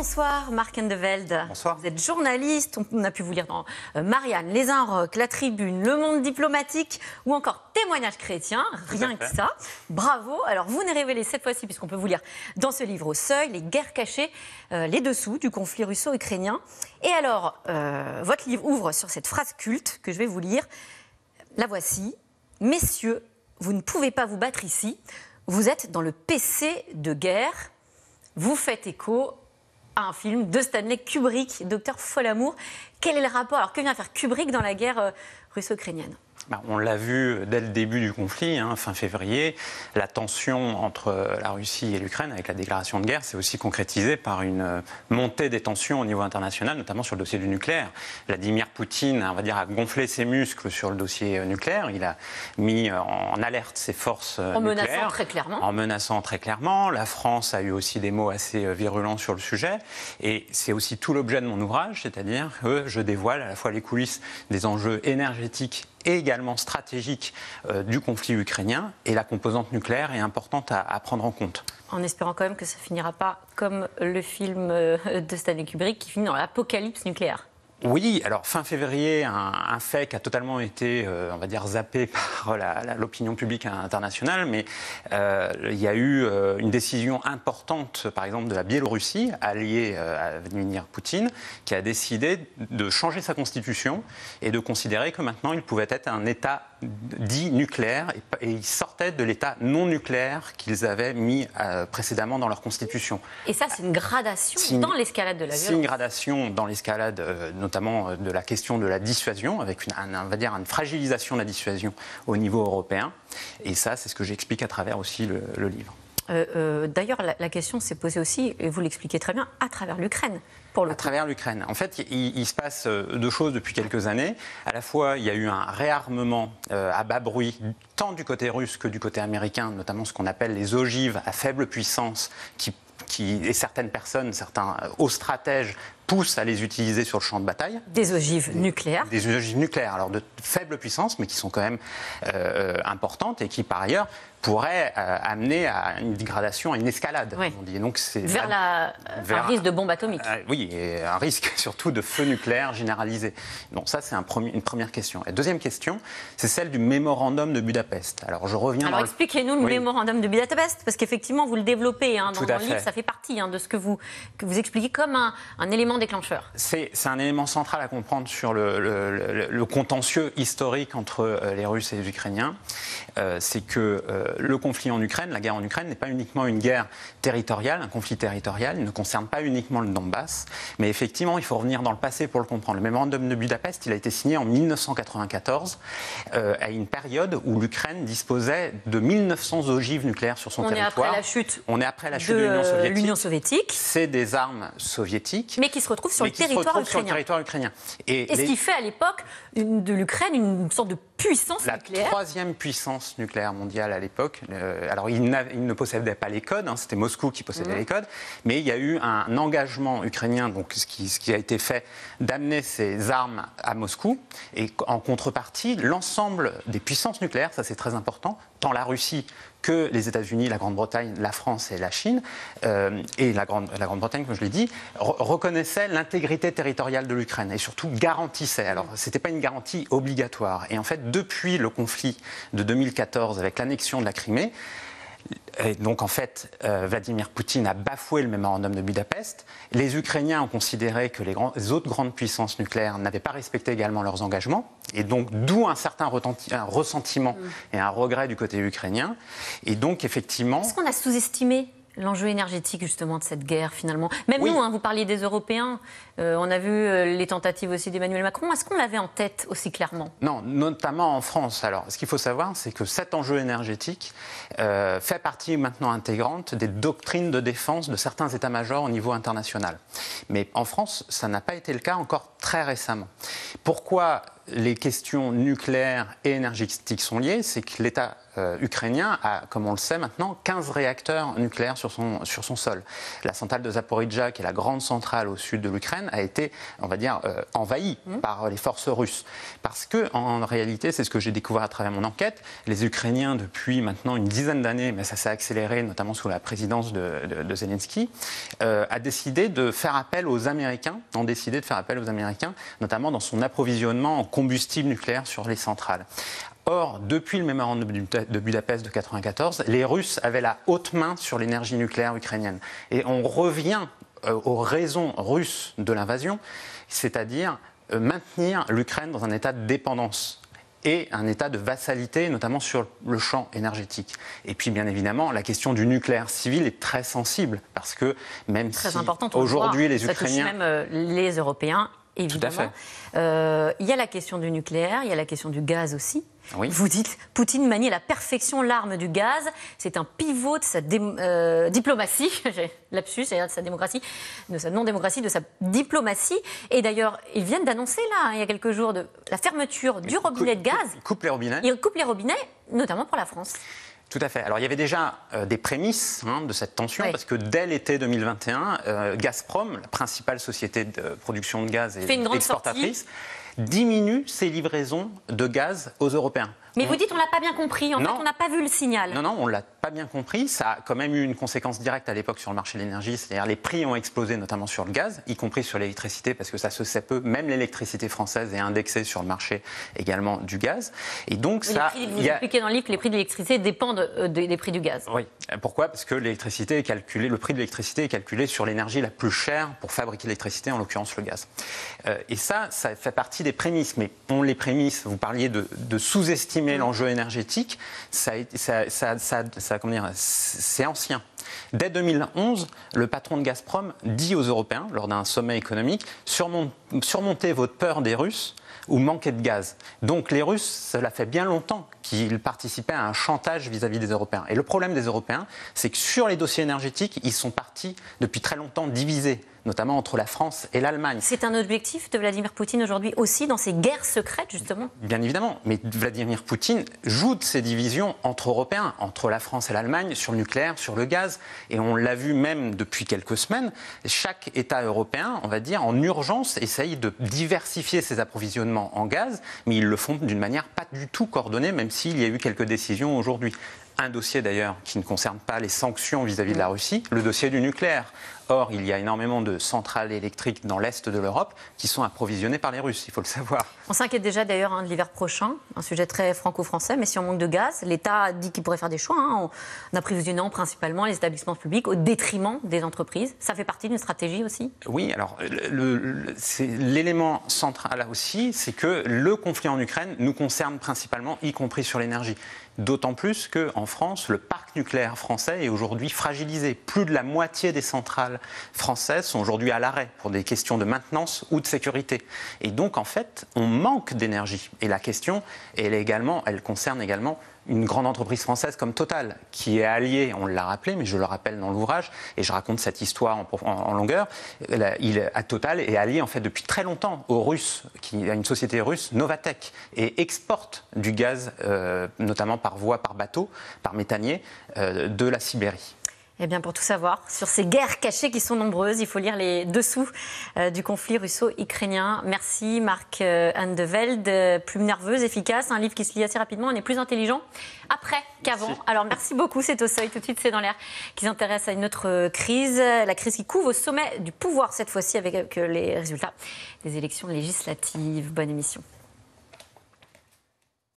bonsoir Marc Endeveld. Bonsoir. Vous êtes journaliste, on a pu vous lire dans Marianne, Les Inrocks, La Tribune, Le Monde diplomatique ou encore Témoignages chrétiens, rien que ça. Bravo. Alors vous nous révélez cette fois-ci, puisqu'on peut vous lire dans ce livre Au Seuil, les guerres cachées, les dessous du conflit russo-ukrainien. Et alors, votre livre ouvre sur cette phrase culte que je vais vous lire. La voici. Messieurs, vous ne pouvez pas vous battre ici. Vous êtes dans le PC de guerre. Vous faites écho à un film de Stanley Kubrick, Docteur Folamour. Quel est le rapport? Alors, que vient faire Kubrick dans la guerre russo-ukrainienne? On l'a vu dès le début du conflit, fin février, la tension entre la Russie et l'Ukraine avec la déclaration de guerre s'est aussi concrétisée par une montée des tensions au niveau international, notamment sur le dossier du nucléaire. Vladimir Poutine, on va dire, a gonflé ses muscles sur le dossier nucléaire. Il a mis en alerte ses forces nucléaires. Menaçant très clairement. En menaçant très clairement. La France a eu aussi des mots assez virulents sur le sujet. Et c'est aussi tout l'objet de mon ouvrage, c'est-à-dire que je dévoile à la fois les coulisses des enjeux énergétiques et également stratégique du conflit ukrainien, et la composante nucléaire est importante à prendre en compte. En espérant quand même que ça ne finira pas comme le film de Stanley Kubrick qui finit dans l'apocalypse nucléaire. Oui, alors fin février, un fait qui a totalement été, on va dire, zappé par l'opinion publique internationale, mais il y a eu une décision importante, par exemple, de la Biélorussie, alliée à Vladimir Poutine, qui a décidé de changer sa constitution et de considérer que maintenant il pouvait être un État dit nucléaire, et ils sortaient de l'État non nucléaire qu'ils avaient mis précédemment dans leur constitution. Et ça, c'est une gradation dans l'escalade de la violence. C'est une gradation dans l'escalade, notamment de la question de la dissuasion, avec on va dire une fragilisation de la dissuasion au niveau européen. Et ça, c'est ce que j'explique à travers aussi le livre. D'ailleurs, la question s'est posée aussi, et vous l'expliquez très bien, à travers l'Ukraine. À travers l'Ukraine. En fait, il se passe deux choses depuis quelques années. À la fois, il y a eu un réarmement à bas bruit, tant du côté russe que du côté américain, notamment ce qu'on appelle les ogives à faible puissance, et certaines personnes, certains hauts stratèges, poussent à les utiliser sur le champ de bataille. Des ogives nucléaires. Des ogives nucléaires, alors de faible puissance, mais qui sont quand même importantes et qui, par ailleurs, pourraient amener à une dégradation, à une escalade. Oui. On dit. Donc, c'est vers un risque de bombe atomique. Oui, et un risque surtout de feu nucléaire généralisé. Donc ça, c'est une première question. La deuxième question, c'est celle du mémorandum de Budapest. Alors, je reviens. Alors, expliquez-nous le mémorandum de Budapest, parce qu'effectivement, vous le développez dans le livre, ça fait partie de ce que vous expliquez comme un élément déclencheur. C'est un élément central à comprendre sur le contentieux historique entre les Russes et les Ukrainiens. C'est que le conflit en Ukraine, la guerre en Ukraine, n'est pas uniquement une guerre territoriale, un conflit territorial. Il ne concerne pas uniquement le Donbass. Mais effectivement, il faut revenir dans le passé pour le comprendre. Le mémorandum de Budapest, il a été signé en 1994, à une période où l'Ukraine disposait de 1900 ogives nucléaires sur son territoire. On est après la chute de l'Union soviétique. C'est des armes soviétiques. Mais qui se retrouvent sur le territoire ukrainien. Et ce qui fait à l'époque de l'Ukraine une sorte de puissance nucléaire. La troisième puissance nucléaire mondiale à l'époque. Alors, il ne possédait pas les codes, c'était Moscou qui possédait les codes, mais il y a eu un engagement ukrainien, donc ce qui a été fait, d'amener ces armes à Moscou, et en contrepartie, l'ensemble des puissances nucléaires, ça c'est très important, tant la Russie que les États-Unis, la Grande-Bretagne, la France et la Chine, et la Grande-Bretagne, comme je l'ai dit, reconnaissaient l'intégrité territoriale de l'Ukraine et surtout garantissaient. Alors, ce n'était pas une garantie obligatoire. Et en fait, depuis le conflit de 2014 avec l'annexion de la Crimée, et donc en fait, Vladimir Poutine a bafoué le mémorandum de Budapest. Les Ukrainiens ont considéré que les autres grandes puissances nucléaires n'avaient pas respecté également leurs engagements. Et donc, d'où un certain ressentiment et un regret du côté ukrainien. Et donc, effectivement... Est-ce qu'on a sous-estimé l'enjeu énergétique, justement, de cette guerre, finalement? Même nous, vous parliez des Européens, on a vu les tentatives aussi d'Emmanuel Macron. Est-ce qu'on l'avait en tête aussi clairement? Non, notamment en France. Alors, ce qu'il faut savoir, c'est que cet enjeu énergétique fait partie maintenant intégrante des doctrines de défense de certains états-majors au niveau international. Mais en France, ça n'a pas été le cas encore très récemment. Pourquoi les questions nucléaires et énergétiques sont liées? C'est que l'État ukrainien a, comme on le sait maintenant, 15 réacteurs nucléaires sur son sol. La centrale de Zaporijjia, qui est la grande centrale au sud de l'Ukraine, a été, on va dire, envahie par les forces russes. Parce que, en réalité, c'est ce que j'ai découvert à travers mon enquête, les Ukrainiens, depuis maintenant une dizaine d'années, mais ça s'est accéléré, notamment sous la présidence de Zelensky, a décidé de faire appel aux Américains, notamment dans son approvisionnement en combustible nucléaire sur les centrales. Or, depuis le mémorandum de Budapest de 1994, les Russes avaient la haute main sur l'énergie nucléaire ukrainienne. Et on revient aux raisons russes de l'invasion, c'est-à-dire maintenir l'Ukraine dans un état de dépendance et un état de vassalité, notamment sur le champ énergétique. Et puis, bien évidemment, la question du nucléaire civil est très sensible, parce que même très si aujourd'hui les Ukrainiens... Ça touche même les Européens, évidemment. Il y a la question du nucléaire, il y a la question du gaz aussi. Oui. Vous dites, Poutine manie à la perfection l'arme du gaz. C'est un pivot de sa diplomatie, lapsus, c'est-à-dire de sa démocratie, de sa non-démocratie, de sa diplomatie. Et d'ailleurs, ils viennent d'annoncer, là, il y a quelques jours, la fermeture du robinet de gaz. Ils coupent les robinets. Ils coupent les robinets, notamment pour la France. Tout à fait. Alors, il y avait déjà des prémices de cette tension, parce que dès l'été 2021, Gazprom, la principale société de production de gaz et exportatrice, diminue ses livraisons de gaz aux Européens. Mais vous dites on ne l'a pas bien compris, en fait on n'a pas vu le signal. Non, on ne l'a pas bien compris. Ça a quand même eu une conséquence directe à l'époque sur le marché de l'énergie, c'est-à-dire les prix ont explosé notamment sur le gaz, y compris sur l'électricité, parce que ça se sait peu, même l'électricité française est indexée sur le marché également du gaz. Et donc ça... Vous expliquez dans le livre que les prix de l'électricité dépendent des prix du gaz. Oui. Pourquoi ? Parce que l'électricité est calculée, le prix de l'électricité est calculé sur l'énergie la plus chère pour fabriquer l'électricité, en l'occurrence le gaz. Et ça fait partie des prémices. Mais les prémices, vous parliez de sous-estimer l'enjeu énergétique, c'est ancien. Dès 2011, le patron de Gazprom dit aux Européens, lors d'un sommet économique, surmontez votre peur des Russes ou manquez de gaz. Donc les Russes, cela fait bien longtemps qu'ils participaient à un chantage vis-à-vis des Européens. Et le problème des Européens, c'est que sur les dossiers énergétiques, ils sont partis depuis très longtemps divisés, notamment entre la France et l'Allemagne. C'est un objectif de Vladimir Poutine aujourd'hui aussi dans ces guerres secrètes, justement ? Bien évidemment, mais Vladimir Poutine joue de ces divisions entre Européens, entre la France et l'Allemagne, sur le nucléaire, sur le gaz. Et on l'a vu même depuis quelques semaines, chaque État européen, on va dire, en urgence, essaye de diversifier ses approvisionnements en gaz, mais ils le font d'une manière pas du tout coordonnée, même s'il y a eu quelques décisions aujourd'hui. Un dossier d'ailleurs qui ne concerne pas les sanctions vis-à-vis de la Russie, le dossier du nucléaire. Or, il y a énormément de centrales électriques dans l'Est de l'Europe qui sont approvisionnées par les Russes, il faut le savoir. On s'inquiète déjà d'ailleurs de l'hiver prochain, un sujet très franco-français, mais si on manque de gaz, l'État dit qu'il pourrait faire des choix en approvisionnant principalement les établissements publics au détriment des entreprises. Ça fait partie d'une stratégie aussi ? Oui, alors l'élément central là aussi, c'est que le conflit en Ukraine nous concerne principalement, y compris sur l'énergie. D'autant plus qu'en France, le parc nucléaire français est aujourd'hui fragilisé. Plus de la moitié des centrales françaises sont aujourd'hui à l'arrêt pour des questions de maintenance ou de sécurité. Et donc, en fait, on manque d'énergie. Et la question, elle concerne également une grande entreprise française comme Total, qui est alliée, on l'a rappelé, mais je le rappelle dans l'ouvrage, et je raconte cette histoire en longueur, Total est allié en fait depuis très longtemps aux Russes, qui a une société russe, Novatek, et exporte du gaz, notamment par voie, par bateau, par méthanier, de la Sibérie. Eh bien, pour tout savoir sur ces guerres cachées qui sont nombreuses, il faut lire les dessous du conflit russo-ukrainien. Merci Marc Anne de Velde, Plume nerveuse, efficace, un livre qui se lit assez rapidement, on est plus intelligent après qu'avant. Merci. Alors merci beaucoup, c'est au seuil, tout de suite c'est dans l'air, qui s'intéresse à une autre crise, la crise qui couve au sommet du pouvoir cette fois-ci avec les résultats des élections législatives. Bonne émission.